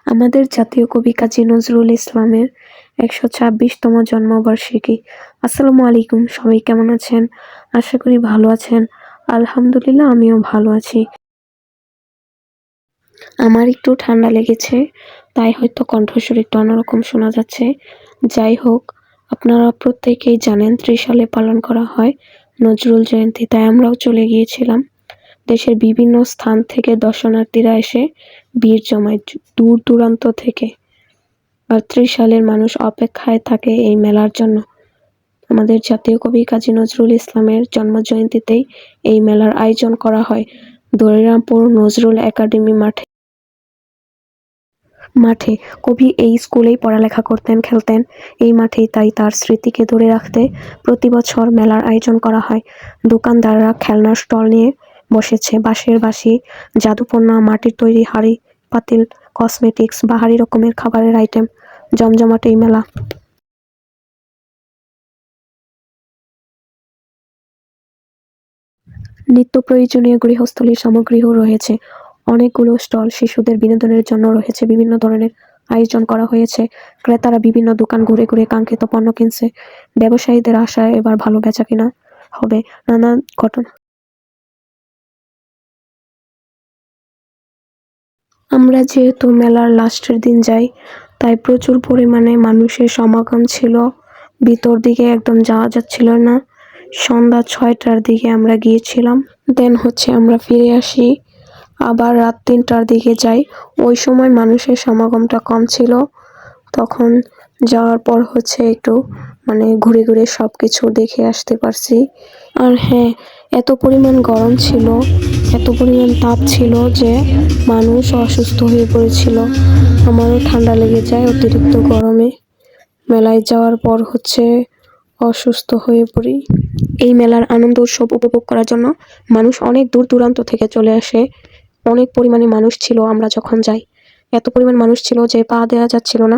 আমাদের জাতীয় কবি কাজী নজরুল ইসলামের ১২৬তম জন্মবার্ষিকী। আসসালামু আলাইকুম, সবাই কেমন আছেন? আশা করি ভালো আছেন। আলহামদুলিল্লাহ, আমিও ভালো আছি। আমার একটু ঠান্ডা লেগেছে, তাই হয়তো কণ্ঠস্বর একটু অন্যরকম শোনা যাচ্ছে। যাই হোক, আপনারা প্রত্যেকেই জানেন ৩০ সালে পালন করা হয় নজরুল জয়ন্তী, তাই আমরাও চলে গিয়েছিলাম। দেশের বিভিন্ন স্থান থেকে দর্শনার্থীরা এসে ভিড় জমায় দূর দূরান্ত থেকে। আর ৩০ সালের মানুষ অপেক্ষায় থাকে এই মেলার জন্য। আমাদের জাতীয় কবি কাজী নজরুল ইসলামের জন্মজয়ন্তীতেই এই মেলার আয়োজন করা হয় দরিরামপুর নজরুল একাডেমি মাঠে। কবি এই স্কুলেই পড়ালেখা করতেন, খেলতেন এই মাঠেই, তাই তার স্মৃতিকে ধরে রাখতে প্রতি বছর মেলার আয়োজন করা হয়। দোকানদাররা খেলনার স্টল নিয়ে বসেছে, বাঁশের বাঁশি, জাদুপন্য, মাটির তৈরি হাঁড়ি পাতিল, কসমেটিক্স, বাহারি রকমের খাবারের আইটেম। জমজমাট এই মেলা। নিত্য প্রয়োজনীয় গৃহস্থলীর সামগ্রীও রয়েছে। অনেকগুলো স্টল। শিশুদের বিনোদনের জন্য রয়েছে বিভিন্ন ধরনের আয়োজন করা হয়েছে। ক্রেতারা বিভিন্ন দোকান ঘুরে ঘুরে কাঙ্ক্ষিত পণ্য কিনছে। ব্যবসায়ীদের আশায় এবার ভালো বেচাকেনা হবে। নানা ঘটনা। আমরা যেহেতু মেলার লাস্টের দিন যাই, তাই প্রচুর পরিমাণে মানুষের সমাগম ছিল। ভিতর দিকে একদম যাওয়া যাচ্ছিল না। সন্ধ্যা ৬টার দিকে আমরা গিয়েছিলাম। দেন আমরা ফিরে আসি, আবার রাত ৩টার দিকে যাই। ওই সময় মানুষের সমাগমটা কম ছিল। তখন যাওয়ার পর একটু ঘুরে ঘুরে সব কিছু দেখে আসতে পারছি। আর হ্যাঁ, এত পরিমাণ গরম ছিল, এত পরিমাণ তাপ ছিল যে মানুষ অসুস্থ হয়ে পড়েছিল। আমারও ঠান্ডা লেগে যায় অতিরিক্ত গরমে। মেলায় যাওয়ার পর অসুস্থ হয়ে পড়ি। এই মেলার আনন্দ উৎসব উপভোগ করার জন্য মানুষ অনেক দূর দূরান্ত থেকে চলে আসে। অনেক পরিমাণে মানুষ ছিল আমরা যখন যাই। এত পরিমাণ মানুষ ছিল যে পা দেওয়া যাচ্ছিল না।